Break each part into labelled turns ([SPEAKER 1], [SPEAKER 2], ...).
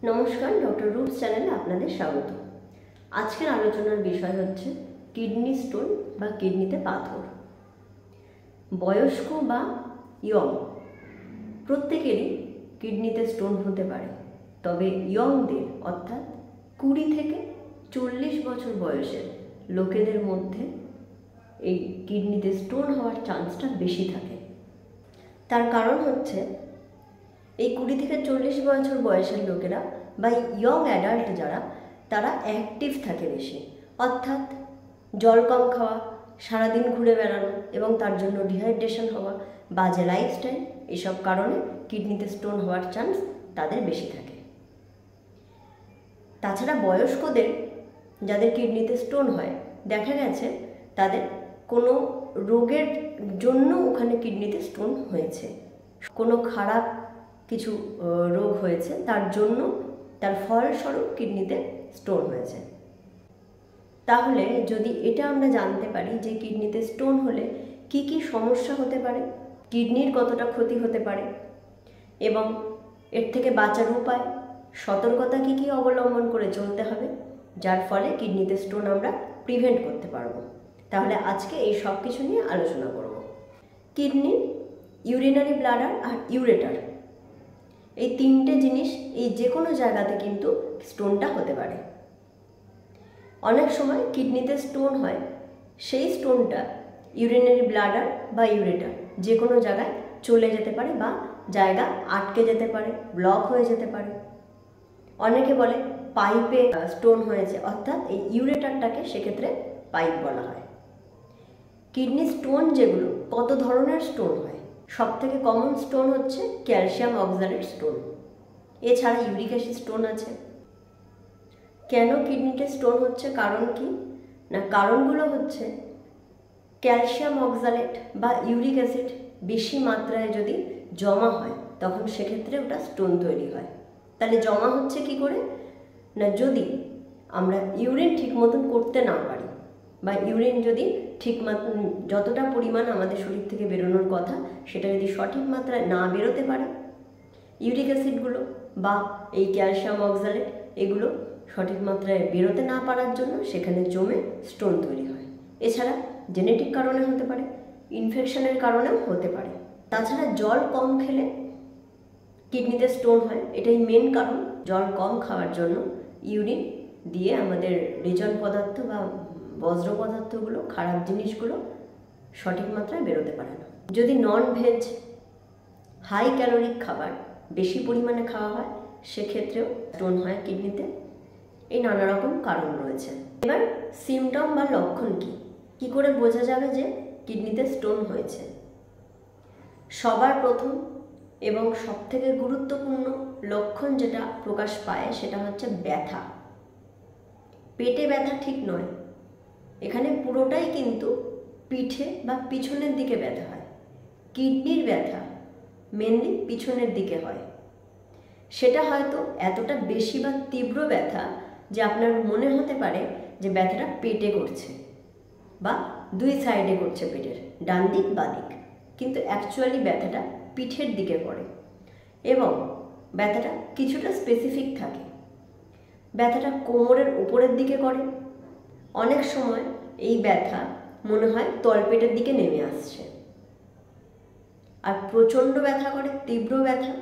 [SPEAKER 1] নমস্কার, doctor roots চ্যানেলে আপনাদের স্বাগত। আজকের আলোচনার বিষয় হচ্ছে কিডনি স্টোন বা কিডনিতে পাথর। বয়স্ক বা ইয়ং প্রত্যেকেরই কিডনিতে স্টোন হতে পারে, তবে ইয়ংদের অর্থাৎ 20 থেকে 40 বছর বয়সের লোকেদের মধ্যে এই কিডনিতে স্টোন হওয়ার চান্সটা বেশি থাকে। তার কারণ হচ্ছে এই 20 থেকে 40 বছর বয়সের লোকেরা বা ইয়ং অ্যাডাল্ট যারা, তারা অ্যাক্টিভ থাকে বেশি, অর্থাৎ জল কম খাওয়া, সারাদিন ঘুরে বেড়ানো এবং তার জন্য ডিহাইড্রেশন হওয়া, বাজে লাইফস্টাইল, এসব কারণে কিডনিতে স্টোন হওয়ার চান্স তাদের বেশি থাকে। তাছাড়া বয়স্কদের যাদের কিডনিতে স্টোন হয়, দেখা গেছে তাদের কোনো রোগের জন্য ওখানে কিডনিতে স্টোন হয়েছে, কোনো খারাপ কিছু রোগ হয়েছে, তার জন্য তার ফলস্বরূপ কিডনিতে স্টোন হয়েছে। তাহলে যদি এটা আমরা জানতে পারি যে কিডনিতে স্টোন হলে কি কি সমস্যা হতে পারে, কিডনির কতটা ক্ষতি হতে পারে এবং এর থেকে বাঁচার উপায়, সতর্কতা কি কি অবলম্বন করে চলতে হবে, যার ফলে কিডনিতে স্টোন আমরা প্রিভেন্ট করতে পারবো, তাহলে আজকে এই সব কিছু নিয়ে আলোচনা করব। কিডনি, ইউরিনারি ব্লাডার আর ইউরেটার, এই তিনটে জিনিস এই যে কোনো জায়গাতে কিন্তু স্টোনটা হতে পারে। অনেক সময় কিডনিতে স্টোন হয়, সেই স্টোনটা ইউরিনারি ব্লাডার বা ইউরেটার যে কোনো জায়গায় চলে যেতে পারে বা জায়গা আটকে যেতে পারে, ব্লক হয়ে যেতে পারে। অনেকে বলে পাইপে স্টোন হয়েছে, অর্থাৎ এই ইউরেটারটাকে সেক্ষেত্রে পাইপ বলা হয়। কিডনি স্টোন যেগুলো, কত ধরনের স্টোন হয়, সবথেকে কমন স্টোন হচ্ছে ক্যালসিয়াম অক্সালেট স্টোন, এছাড়া ইউরিক অ্যাসিড স্টোন আছে। কেন কিডনিতে স্টোন হচ্ছে, কারণ কি না, কারণগুলো হচ্ছে ক্যালসিয়াম অক্সালেট বা ইউরিক অ্যাসিড বেশি মাত্রায় যদি জমা হয়, তখন সেক্ষেত্রে ওটা স্টোন তৈরি হয়। তাহলে জমা হচ্ছে কি করে না, যদি আমরা ইউরিন ঠিক মতন করতে না পারি বা ইউরিন যদি ঠিক মতন যতটা পরিমাণ আমাদের শরীর থেকে বেরোনোর কথা সেটা যদি সঠিক মাত্রায় না বেরোতে পারে, ইউরিক অ্যাসিডগুলো বা এই ক্যালসিয়াম অক্সালেট এগুলো সঠিক মাত্রায় বেরোতে না পারার জন্য সেখানে জমে স্টোন তৈরি হয়। এছাড়া জেনেটিক কারণে হতে পারে, ইনফেকশনের কারণেও হতে পারে। তাছাড়া জল কম খেলে কিডনিতে স্টোন হয়, এটাই মেন কারণ। জল কম খাওয়ার জন্য ইউরিন দিয়ে আমাদের রেজন পদার্থ বা বজ্র পদার্থগুলো, খারাপ জিনিসগুলো সঠিক মাত্রায় বেরোতে পারে না। যদি নন ভেজ হাই ক্যালোরিক খাবার বেশি পরিমাণে খাওয়া হয়, সেক্ষেত্রেও স্টোন হয় কিডনিতে। এই নানা রকম কারণ রয়েছে। এবার সিমটম বা লক্ষণ কি করে বোঝা যাবে যে কিডনিতে স্টোন হয়েছে? সবার প্রথম এবং সবথেকে গুরুত্বপূর্ণ লক্ষণ যেটা প্রকাশ পায় সেটা হচ্ছে ব্যথা। পেটে ব্যথা ঠিক নয়, এখানে পুরোটাই কিন্তু পিঠে বা পিছনের দিকে ব্যথা হয়। কিডনির ব্যথা মেনলি পিছনের দিকে হয়। সেটা হয়তো এতটা বেশি বা তীব্র ব্যথা যে আপনার মনে হতে পারে যে ব্যথাটা পেটে করছে বা দুই সাইডে করছে, পেটের ডান দিক বা দিক, কিন্তু অ্যাকচুয়ালি ব্যথাটা পিঠের দিকে পড়ে এবং ব্যথাটা কিছুটা স্পেসিফিক থাকে। ব্যথাটা কোমরের উপরের দিকে করে, অনেক সময় এই ব্যথা মনে হয় তলপেটের দিকে নেমে আসছে, আর প্রচণ্ড ব্যথা করে, তীব্র ব্যথা।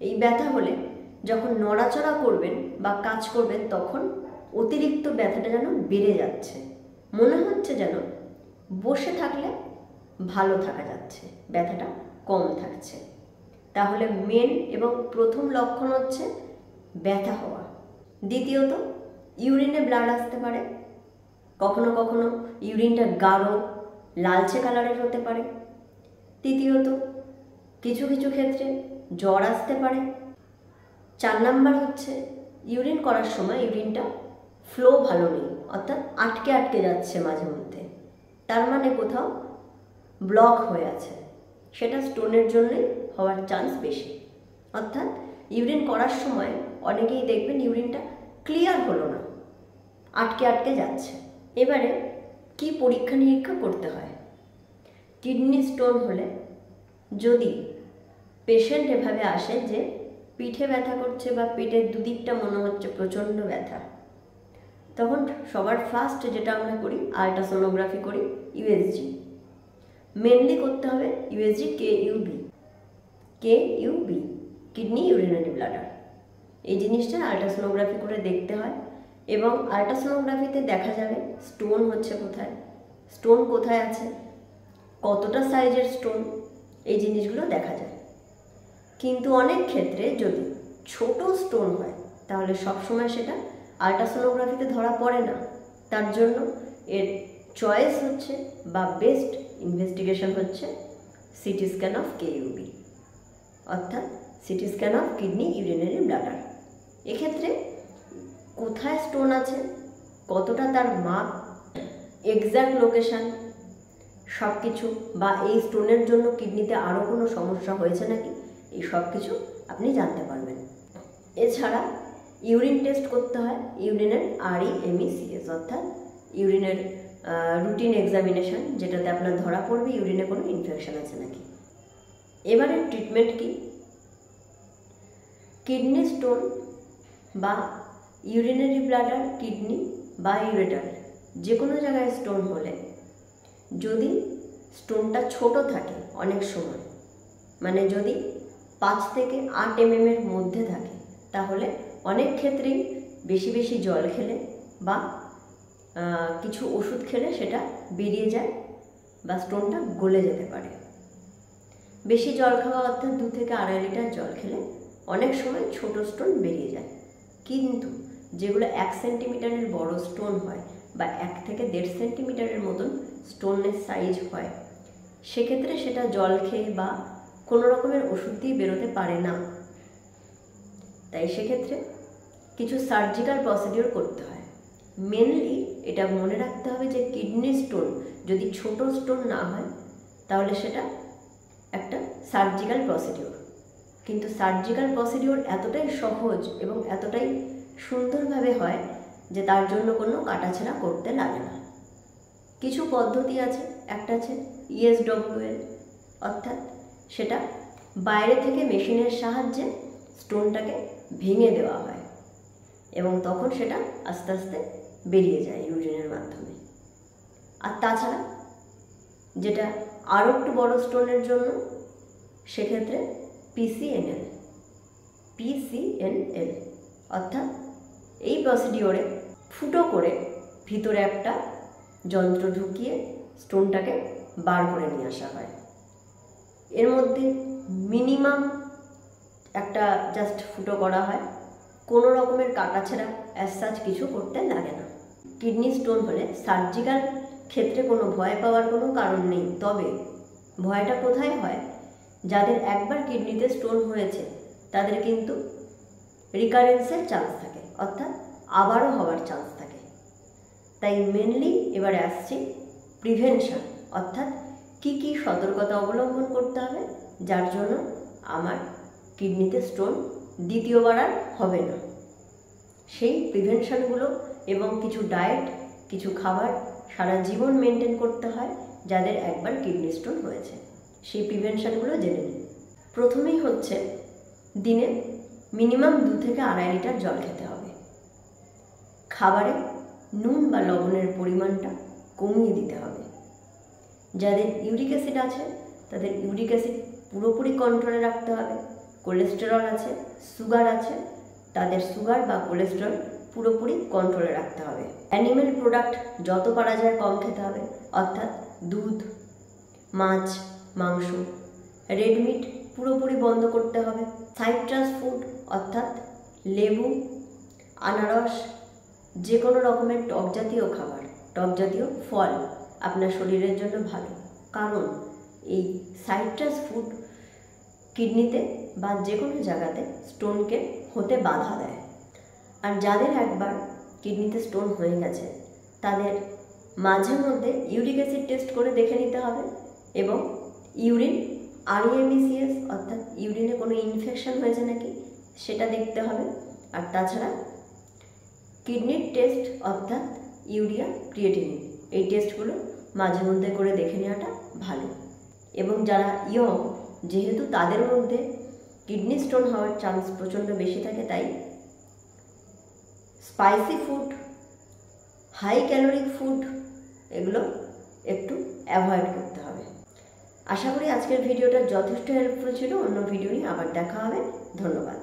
[SPEAKER 1] এই ব্যথা হলে যখন নড়াচড়া করবেন বা কাজ করবেন, তখন অতিরিক্ত ব্যথাটা যেন বেড়ে যাচ্ছে, মনে হচ্ছে যেন বসে থাকলে ভালো থাকা যাচ্ছে, ব্যথাটা কম থাকছে। তাহলে মেন এবং প্রথম লক্ষণ হচ্ছে ব্যথা হওয়া। দ্বিতীয়ত, ইউরিনে ব্লাড আসতে পারে, কখনো কখনো ইউরিনটা গাঢ় লালচে কালারের হতে পারে। তৃতীয়ত, কিছু কিছু ক্ষেত্রে জ্বর আসতে পারে। 4 নাম্বার হচ্ছে ইউরিন করার সময় ইউরিনটা ফ্লো ভালো নেই, অর্থাৎ আটকে আটকে যাচ্ছে মাঝে মধ্যে, তার মানে কোথাও ব্লক হয়ে আছে, সেটা স্টোনের জন্যই হওয়ার চান্স বেশি। অর্থাৎ ইউরিন করার সময় অনেকেই দেখবেন ইউরিনটা ক্লিয়ার হলো না, আটকে আটকে যাচ্ছে। এবারে কি পরীক্ষা নিরীক্ষা করতে হয়? কিডনি স্টোন হলে যদি পেশেন্ট এভাবে আসে যে পিঠে ব্যথা করছে বা পেটের দুদিকটা মনে হচ্ছে প্রচণ্ড ব্যথা, তখন সবার ফার্স্ট যেটা আমরা করি আল্ট্রাসোনোগ্রাফি করি, ইউএসজি। মেনলি করতে হবে ইউএসজি কেইউবি, কিডনি ইউরিনারি ব্লাডার। এই জিনিসটা আল্ট্রাসোনোগ্রাফি করে দেখতে হয় এবং আল্ট্রাসোনোগ্রাফিতে দেখা যাবে স্টোন হচ্ছে কোথায়, স্টোন কোথায় আছে, কতটা সাইজের স্টোন, এই জিনিসগুলো দেখা যায়। কিন্তু অনেক ক্ষেত্রে যদি ছোট স্টোন হয় তাহলে সবসময় সেটা আল্ট্রাসোনোগ্রাফিতে ধরা পড়ে না। তার জন্য এর চয়েস হচ্ছে বা বেস্ট ইনভেস্টিগেশন হচ্ছে সিটি স্ক্যান অফ কেইউবি, অর্থাৎ CT scan of kidney urinary bladder. এক্ষেত্রে কোথায় স্টোন আছে, কতটা তার মাপ, এক্স্যাক্ট লোকেশান সব কিছু, বা এই স্টোনের জন্য কিডনিতে আরও কোনো সমস্যা হয়েছে নাকি, এই সব কিছু আপনি জানতে পারবেন। এছাড়া ইউরিন টেস্ট করতে হয়, ইউরিনের REMECS, অর্থাৎ ইউরিনের রুটিন এক্সামিনেশন, যেটাতে আপনার ধরা পড়বে ইউরিনে কোনো ইনফেকশন আছে নাকি। এবারে ট্রিটমেন্ট কি? কিডনি স্টোন বা ইউরিনারি ব্লাডার, কিডনি বা ইউরেটার যে কোনো জায়গায় স্টোন হলে যদি স্টোনটা ছোট থাকে অনেক সময়, মানে যদি 5 থেকে 8 mm এর মধ্যে থাকে, তাহলে অনেক ক্ষেত্রেই বেশি বেশি জল খেলে বা কিছু ওষুধ খেলে সেটা বেরিয়ে যায় বা স্টোনটা গলে যেতে পারে। বেশি জল খাওয়া অর্থাৎ 2 থেকে 2.5 লিটার জল খেলে অনেক সময় ছোট স্টোন বেরিয়ে যায়। কিন্তু যেগুলো 1 সেন্টিমিটারের বড় স্টোন হয় বা 1 থেকে 1.5 সেন্টিমিটারের মতন স্টোনের সাইজ হয়, সেক্ষেত্রে সেটা জল খেয়ে বা কোনো রকমের ওষুধ দিয়ে বেরোতে পারে না। তাই সেক্ষেত্রে কিছু সার্জিক্যাল প্রসিডিওর করতে হয়। মেনলি এটা মনে রাখতে হবে যে কিডনি স্টোন যদি ছোট স্টোন না হয় তাহলে সেটা একটা সার্জিক্যাল প্রসিডিওর। কিন্তু সার্জিক্যাল প্রসিডিওর এতটাই সহজ এবং এতটাই সুন্দরভাবে হয় যে তার জন্য কোনো কাটাছেঁড়া করতে লাগে না। কিছু পদ্ধতি আছে, একটা আছে ESWL, অর্থাৎ সেটা বাইরে থেকে মেশিনের সাহায্যে স্টোনটাকে ভেঙে দেওয়া হয় এবং তখন সেটা আস্তে আস্তে বেরিয়ে যায় ইউরিনের মাধ্যমে। আর তাছাড়া যেটা আরও একটু বড় স্টোনের জন্য সেক্ষেত্রে PCNL, অর্থাৎ এই প্রসিডিওরে ফুটো করে ভিতরে একটা যন্ত্র ঢুকিয়ে স্টোনটাকে বার করে নিয়ে আসা হয়। এর মধ্যে মিনিমাম একটা জাস্ট ফুটো করা হয়, কোনো রকমের কাটাছেঁড়া অ্যাজ সাচ কিছু করতে লাগে না। কিডনি স্টোন হলে সার্জিক্যাল ক্ষেত্রে কোনো ভয় পাওয়ার কোনো কারণ নেই। তবে ভয়টা কোথায় হয়? যাদের একবার কিডনিতে স্টোন হয়েছে তাদের কিন্তু রিকারেন্সের চান্স থাকে, অর্থাৎ আবারও হওয়ার চান্স থাকে। তাই মেনলি এবারে আসছে প্রিভেনশন, অর্থাৎ কি কি সতর্কতা অবলম্বন করতে হবে যার জন্য আমার কিডনিতে স্টোন দ্বিতীয়বার আর হবে না। সেই প্রিভেনশনগুলো এবং কিছু ডায়েট, কিছু খাবার সারা জীবন মেনটেন করতে হয় যাদের একবার কিডনি স্টোন হয়েছে। সেই প্রিভেনশনগুলো জেনে নিন। প্রথমেই হচ্ছে দিনে মিনিমাম 2 থেকে 2.5 লিটার জল খেতে হবে। খাবারে নুন বা লবণের পরিমাণটা কমিয়ে দিতে হবে। যাদের ইউরিক অ্যাসিড আছে তাদের ইউরিক অ্যাসিড পুরোপুরি কন্ট্রোলে রাখতে হবে। কোলেস্টেরল আছে, সুগার আছে, তাদের সুগার বা কোলেস্টেরল পুরোপুরি কন্ট্রোলে রাখতে হবে। অ্যানিম্যাল প্রোডাক্ট যত পারা যায় কম খেতে হবে, অর্থাৎ দুধ, মাছ, মাংস, রেড মিট পুরোপুরি বন্ধ করতে হবে। সাইট্রাস ফুড অর্থাৎ লেবু, আনারস, যে কোনো রকমের টক জাতীয় খাবার, টক জাতীয় ফল আপনার শরীরের জন্য ভালো, কারণ এই সাইট্রাস ফুড কিডনিতে বা যে কোনো জায়গাতে স্টোনকে হতে বাধা দেয়। আর যাদের একবার কিডনিতে স্টোন হয়ে গেছে তাদের মাঝে মধ্যে ইউরিক অ্যাসিড টেস্ট করে দেখে নিতে হবে এবং ইউরিন REMECS, অর্থাৎ ইউরিনে কোনো ইনফেকশন হয়েছে নাকি সেটা দেখতে হবে। আর তাছাড়া কিডনির টেস্ট অর্থাৎ ইউরিয়া, ক্রিয়েটিনিন, এই টেস্টগুলো মাঝে মধ্যে করে দেখে নেওয়াটা ভালো। এবং যারা ইয়ং, যেহেতু তাদের মধ্যে কিডনি স্টোন হওয়ার চান্স প্রচণ্ড বেশি থাকে। তাই spicy food, high caloric food এগুলো একটু অ্যাভয়েড করতে হবে। আশা করি আজকের ভিডিওটা যথেষ্ট হেল্পফুল ছিল। অন্য ভিডিও নিয়ে আবার দেখা হবে। ধন্যবাদ।